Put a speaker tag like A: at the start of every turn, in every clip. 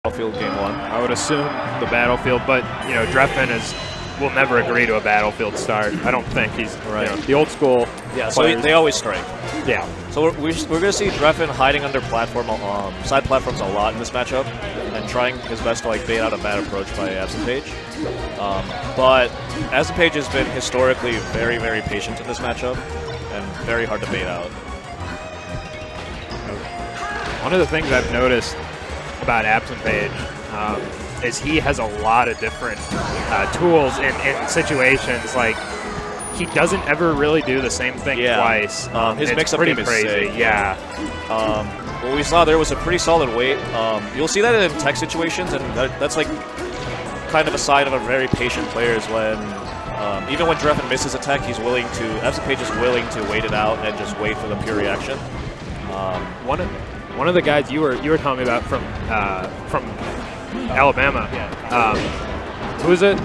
A: Battlefield Game 1.
B: I would assume the Battlefield, but you know, Drephen will never agree to a Battlefield start. I don't think he's
A: right.
B: You know, the old school.
A: Yeah, so they always strike.
B: Yeah.
A: So we're going to see Drephen hiding under side platforms a lot in this matchup, and trying his best to like bait out a bad approach by AbsentPage. But AbsentPage has been historically very, very patient in this matchup, and very hard to bait out.
B: One of the things I've noticed about AbsentPage is he has a lot of different tools in situations. Like, he doesn't ever really do the same thing twice.
A: His mix-up game is
B: crazy.
A: sick.
B: Yeah.
A: What we saw there was a pretty solid weight. You'll see that in tech situations, and that's like kind of a sign of a very patient player is when, even when Drephen misses a tech, AbsentPage is willing to wait it out and just wait for the pure reaction.
B: One of the guys you were telling me about from Alabama. Who is it?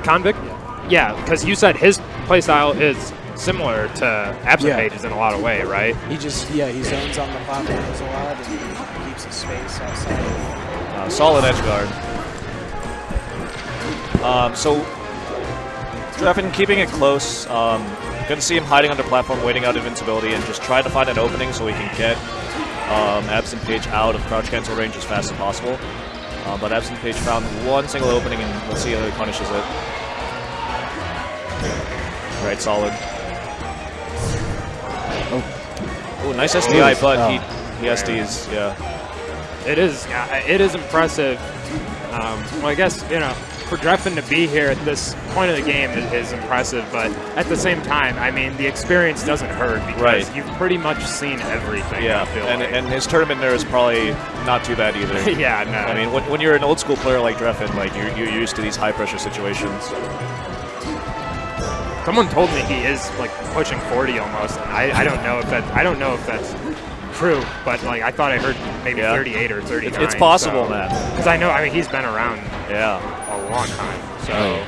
C: Convict.
B: Yeah, because you said his playstyle is similar to AbsentPage's in a lot of way, right?
C: He zones on the platforms a lot and he keeps his space outside.
A: Solid edge guard. So Drephen keeping it close. Going to see him hiding under platform, waiting out invincibility, and just try to find an opening so he can get AbsentPage out of crouch cancel range as fast as possible. But AbsentPage found one single opening, and let's see how he punishes it. Right, solid. Oh, nice SDI, but he SDs, yeah.
B: It is impressive. Well, I guess, you know, for Drephen to be here at this point of the game is impressive, but at the same time, I mean, the experience doesn't hurt because you've pretty much seen everything.
A: Yeah,
B: I feel
A: and his tournament there is probably not too bad either.
B: Yeah, no.
A: I mean, when you're an old school player like Drephen, like you're used to these high pressure situations.
B: Someone told me he is like pushing 40 almost, and I don't know if that's true, but like I thought I heard maybe 38 or 39.
A: It's possible, man.
B: Because I mean, he's been around a long time. So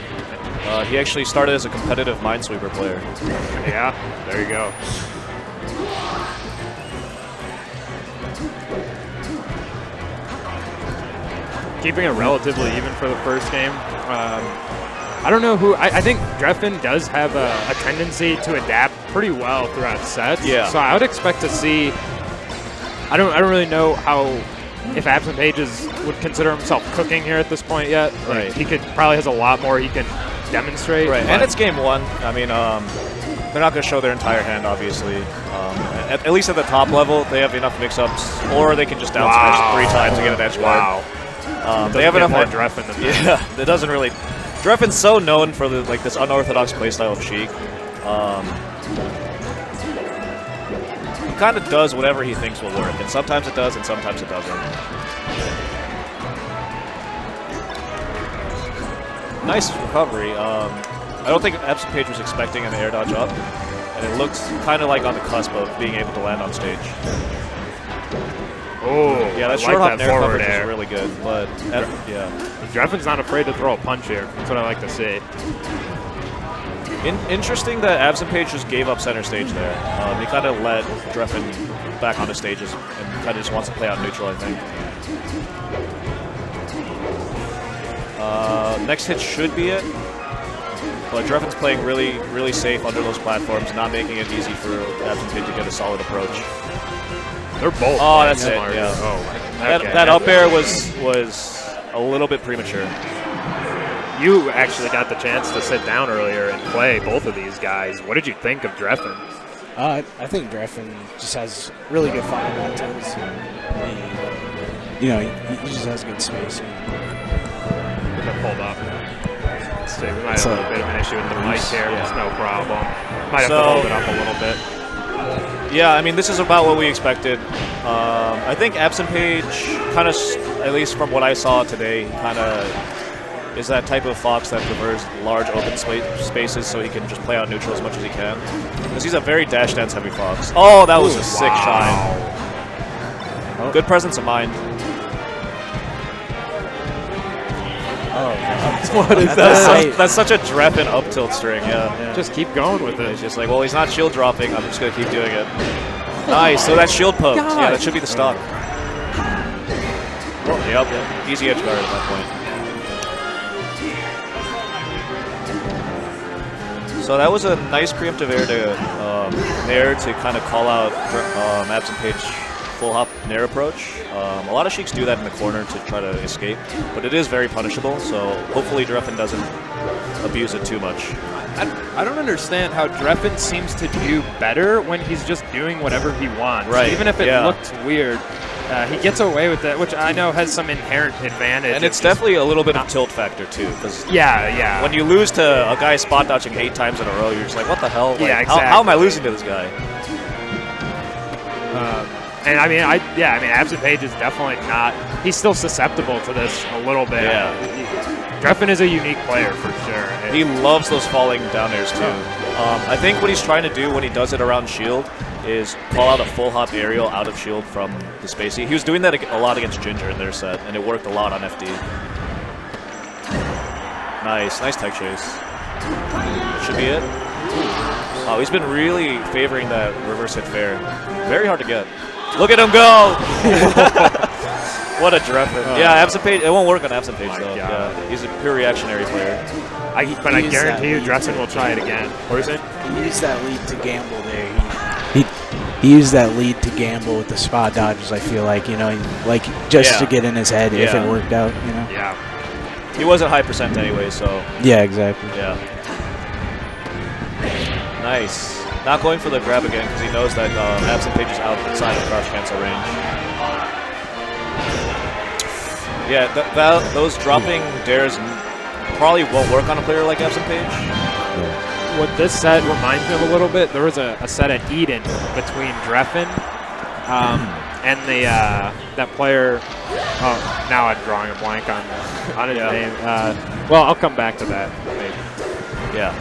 A: he actually started as a competitive Minesweeper player.
B: Yeah, there you go. Keeping it relatively even for the first game. I don't know who. I think Drephen does have a tendency to adapt pretty well throughout sets.
A: Yeah.
B: So I would expect to see. I don't really know if AbsentPage would consider himself cooking here at this point yet.
A: Right.
B: He probably has a lot more he can demonstrate.
A: Right. And it's game 1. I mean, they're not going to show their entire hand, obviously. At least at the top level, they have enough mix-ups, or they can just down smash 3 times to get an edge guard.
B: Wow.
A: They have enough
B: more Drephen than that.
A: Yeah, it doesn't really. Drephen's so known for this unorthodox playstyle of Sheik. He kind of does whatever he thinks will work, and sometimes it does, and sometimes it doesn't. Nice recovery. I don't think AbsentPage was expecting an air dodge up, and it looks kind of like on the cusp of being able to land on stage.
B: Oh,
A: yeah, that short hop air coverage is really good, but
B: Drephen's not afraid to throw a punch here. That's what I like to see.
A: Interesting that AbsentPage just gave up center stage there. He kind of let Drephen back on the stages and kind of just wants to play out neutral, I think. Next hit should be it, but Drephen's playing really, really safe under those platforms, not making it easy for AbsentPage to get a solid approach.
B: They're both.
A: Oh, that's it.
B: Smart.
A: Yeah.
B: Oh,
A: that up air was a little bit premature.
B: You actually got the chance to sit down earlier and play both of these guys. What did you think of Drephen?
C: I think Drephen just has really good fundamentals. He just has good spacing.
B: Pulled up. So we might have a little bit of an issue with the mic here. It's no problem. Might have to hold it up a little bit.
A: Yeah, I mean, this is about what we expected. I think AbsentPage kind of, at least from what I saw today, kind of is that type of fox that prefers large open spaces so he can just play out neutral as much as he can. Because he's a very dash dance heavy fox. Oh, that was a sick shine. Good presence of mind.
B: What is that?
A: That's such a Drephen up tilt string, yeah.
B: Just keep going with it.
A: It's just like, well, he's not shield dropping, I'm just going to keep doing it. Nice, so that shield poke. Yeah, that should be the stock.
B: Well,
A: Yep. Easy edge guard at that point. So that was a nice preemptive air to kind of call out AbsentPage full hop nair approach. A lot of Sheiks do that in the corner to try to escape, but it is very punishable, so hopefully Drephen doesn't abuse it too much.
B: I don't understand how Drephen seems to do better when he's just doing whatever he wants.
A: Right.
B: Even if it looks weird, he gets away with that, which I know has some inherent advantage.
A: And it's definitely a little bit of tilt factor too, because when you lose to a guy spot dodging 8 times in a row, you're just like, what the hell? Like,
B: exactly.
A: How am I losing to this guy?
B: And I mean, AbsentPage is definitely not. He's still susceptible to this a little bit.
A: Yeah.
B: Drephen is a unique player for sure.
A: He loves those falling down airs too. I think what he's trying to do when he does it around shield is call out a full hop aerial out of shield from the spacey. He was doing that a lot against Ginger in their set, and it worked a lot on FD. Nice tech chase. Should be it. Oh, he's been really favoring that reverse hit fair. Very hard to get. Look at him go! What a Drephen. Yeah, AbsentPage, it won't work on AbsentPage though. Yeah, he's a pure reactionary player.
B: But I guarantee you Drephen will try it again. What are you saying?
C: He used that lead to gamble there. He used that lead to gamble with the spot dodges, I feel like, just to get in his head if it worked out,
B: Yeah.
A: He wasn't high percent anyway, so.
C: Yeah, exactly.
A: Yeah. Nice. Not going for the grab again because he knows that AbsentPage is outside of crouch cancel range. Yeah, those dropping dares probably won't work on a player like AbsentPage.
B: What this set reminds me of a little bit, there was a set at Eden between Drephen and that player. Oh, now I'm drawing a blank on his name. Well, I'll come back to that. Maybe.
A: Yeah.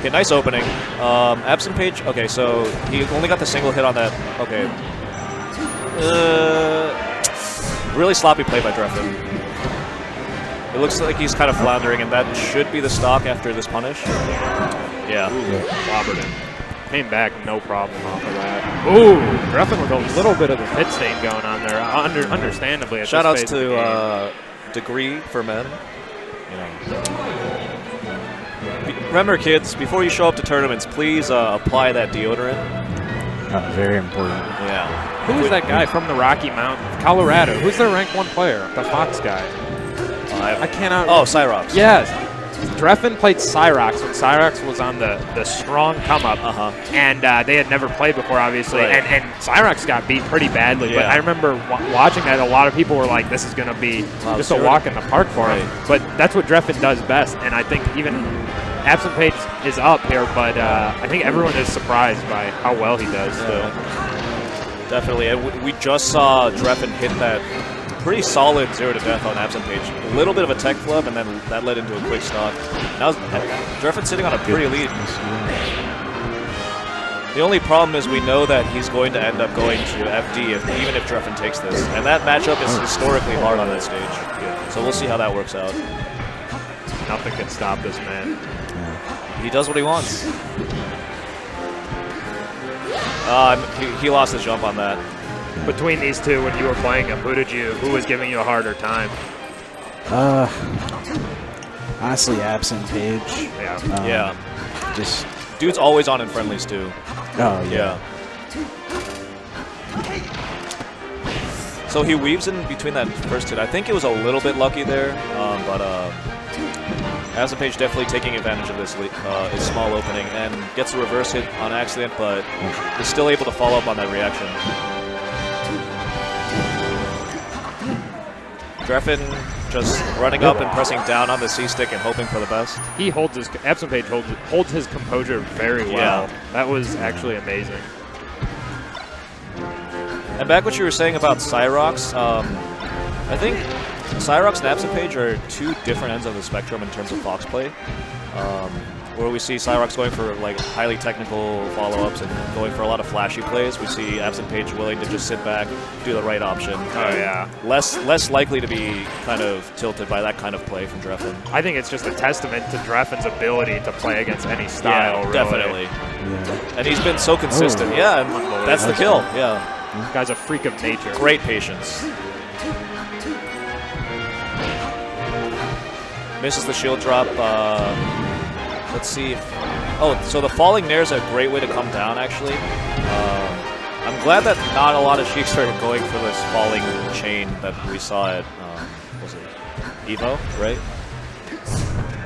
A: Okay, nice opening. AbsentPage. Okay, so he only got the single hit on that. Okay. Really sloppy play by Drephen. It looks like he's kind of floundering, and that should be the stock after this punish. Yeah.
B: Clobbered him. Came back, no problem off of that. Ooh, Drephen with a little bit of the pit stain going on there, understandably.
A: Shoutouts to Degree for Men. Remember, kids, before you show up to tournaments, please apply that deodorant.
C: Very important.
A: Yeah.
B: Who is that guy from the Rocky Mountains? Colorado. Who's their rank 1 player? The Fox guy. I cannot.
A: Oh, Cyrox.
B: Yes. Drephen played Cyrox when Cyrox was on the strong come-up. And they had never played before, obviously.
A: Right.
B: And Cyrox got beat pretty badly. But I remember watching that, a lot of people were like, this is going to be just a walk in the park for him. But that's what Drephen does best. And I think even AbsentPage is up here, but I think everyone is surprised by how well he does still.
A: Definitely. And we just saw Drephen hit that pretty solid 0 to death on AbsentPage. A little bit of a tech flub, and then that led into a quick stock. Now Drephen's sitting on a pretty lead. The only problem is we know that he's going to end up going to FD even if Drephen takes this. And that matchup is historically hard on that stage. So we'll see how that works out.
B: Nothing can stop this man.
A: He does what he wants. He lost his jump on that.
B: Between these two, when you were playing him, who was giving you a harder time?
C: Honestly, AbsentPage.
B: Yeah.
C: Just
A: dude's always on in friendlies too.
C: Oh yeah.
A: So he weaves in between that first hit. I think it was a little bit lucky there, but AbsentPage definitely taking advantage of this his small opening and gets a reverse hit on accident, but is still able to follow up on that reaction. Drephen just running up and pressing down on the C-stick and hoping for the best.
B: He holds his AbsentPage holds his composure very well.
A: Yeah.
B: That was actually amazing.
A: And back what you were saying about Cyrox, I think Cyrox and AbsentPage are 2 different ends of the spectrum in terms of Fox play. Where we see Cyrox going for like highly technical follow-ups and going for a lot of flashy plays. We see AbsentPage willing to just sit back, do the right option.
B: Oh yeah.
A: Less likely to be kind of tilted by that kind of play from Drephen.
B: I think it's just a testament to Drephen's ability to play against any style.
A: Yeah,
B: really.
A: definitely.
C: Yeah.
A: And he's been so consistent. Yeah, and that's the kill. Yeah.
B: Guy's a freak of nature.
A: Great patience. Misses the shield drop. Let's see. Oh, so the falling nair is a great way to come down, actually. I'm glad that not a lot of Sheiks started going for this falling chain that we saw at, what was it, Evo, right?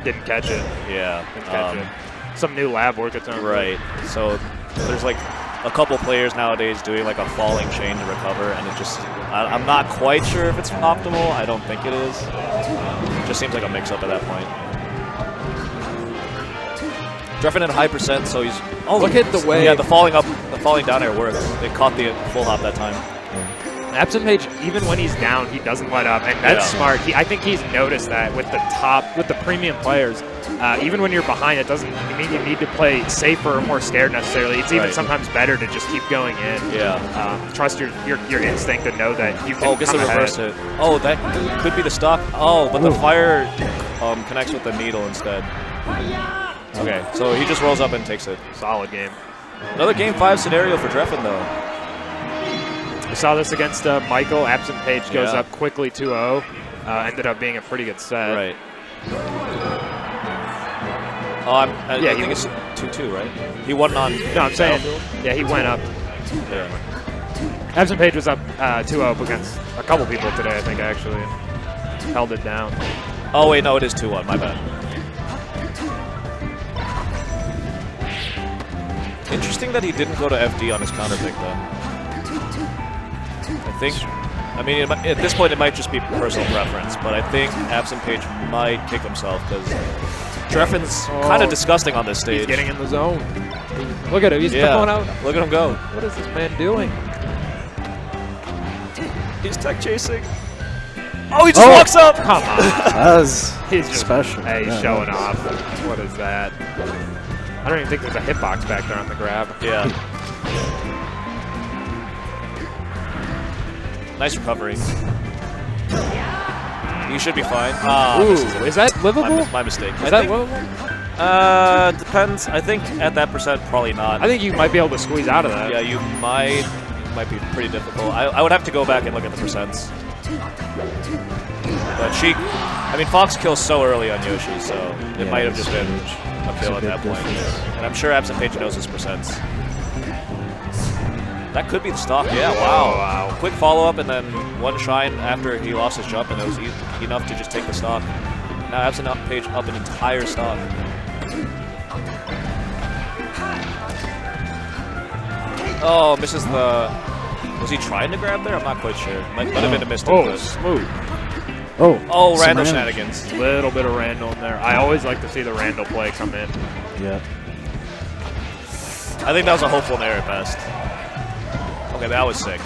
B: Didn't catch it.
A: Yeah.
B: Didn't catch it. Some new lab work it's on.
A: Right. So there's like a couple players nowadays doing like a falling chain to recover, and it just, I'm not quite sure if it's optimal. I don't think it is. It just seems like a mix-up at that point. Drephen at a high percent, so he's...
B: Oh, look at the way...
A: Yeah, the falling down air works. They caught the full hop that time.
B: AbsentPage, even when he's down, he doesn't let up, and that's smart. I think he's noticed that with the premium players. Even when you're behind, it doesn't mean you need to play safer or more scared necessarily. It's even sometimes better to just keep going in.
A: Yeah.
B: Trust your instinct to know that you can.
A: Oh, gets the reverse hit. Oh, that could be the stock. Oh, but the fire connects with the needle instead. Okay, so he just rolls up and takes it.
B: Solid game.
A: Another Game 5 scenario for Drephen, though.
B: We saw this against Michael. AbsentPage goes up quickly 2-0. Ended up being a pretty good set.
A: Right. Oh, I think it's 2-2, right? He won on...
B: No, I'm saying... Yeah, he went up.
A: Yeah.
B: AbsentPage was up 2-0 against a couple people today, I think, actually. Held it down.
A: Oh, wait, no, it is 2-1. My bad. Interesting that he didn't go to FD on his counter pick, though. I think, I mean, at this point it might just be personal preference, but I think AbsentPage might kick himself because Drephen's kind of disgusting on this stage.
B: He's getting in the zone. Look at him, he's going out.
A: Look at him go.
B: What is this man doing?
A: He's tech chasing. Oh, he just walks up!
B: Come on.
C: That was
B: he's just
C: special.
B: Hey, he's showing off. What is that? I don't even think there's a hitbox back there on the grab.
A: Yeah. Nice recovery. You should be fine.
B: Ooh, is that livable?
A: My mistake.
B: Is that livable?
A: Depends. I think at that percent, probably not.
B: I think you might be able to squeeze out of that.
A: Yeah, you might. It might be pretty difficult. I would have to go back and look at the percents. But Sheik, I mean, Fox kills so early on Yoshi, so it might have just been a kill at that point. And I'm sure AbsentPage knows his percents. That could be the stock, yeah, wow. Quick follow-up and then one shine after he lost his jump, and it was enough to just take the stock. Now AbsentPage up an entire stock. Oh, misses the... Was he trying to grab there? I'm not quite sure. Might have been a mistake.
B: Oh, smooth.
C: Oh,
A: Randall shenanigans.
B: A little bit of Randall in there. I always like to see the Randall play come in.
C: Yeah.
A: I think that was a hopeful nair at best. Okay, that was sick.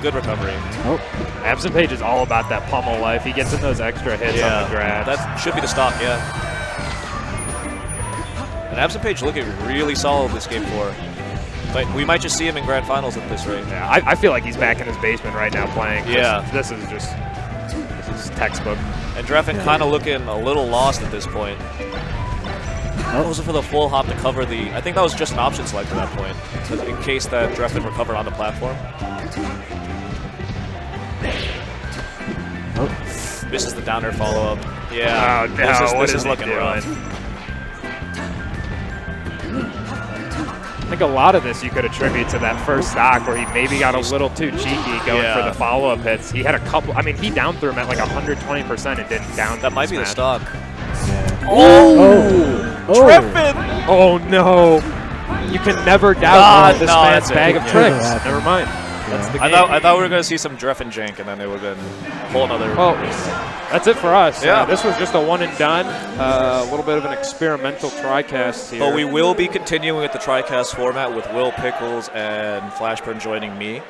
A: Good recovery.
C: Oh.
B: AbsentPage is all about that pummel life. He gets in those extra hits on the grabs.
A: That should be the stock, yeah. And AbsentPage looking really solid this game 4. But we might just see him in grand finals at this rate.
B: Yeah, I feel like he's back in his basement right now playing.
A: Yeah.
B: This is textbook.
A: And Drephen kind of looking a little lost at this point. Was it for the full hop to cover the... I think that was just an option select at that point, in case that Drephen recovered on the platform. Misses the down air follow-up. Yeah.
B: Oh, no.
A: This is looking rough.
B: I think a lot of this you could attribute to that first stock where he maybe got a little too cheeky going for the follow-up hits. He had a couple... I mean, he down threw him at like 120% and didn't down.
A: That might be the stock.
C: Yeah.
A: Drephen!
B: Oh, no. You can never doubt this man's bag of tricks. Never mind. That's the game.
A: I thought we were going to see some Drephen jank, and then it would have been a whole other...
B: Well, that's it for us.
A: Yeah.
B: This was just a one and done. A little bit of an experimental TriCast here.
A: But we will be continuing with the TriCast format with Will Pickles and Flashburn joining me.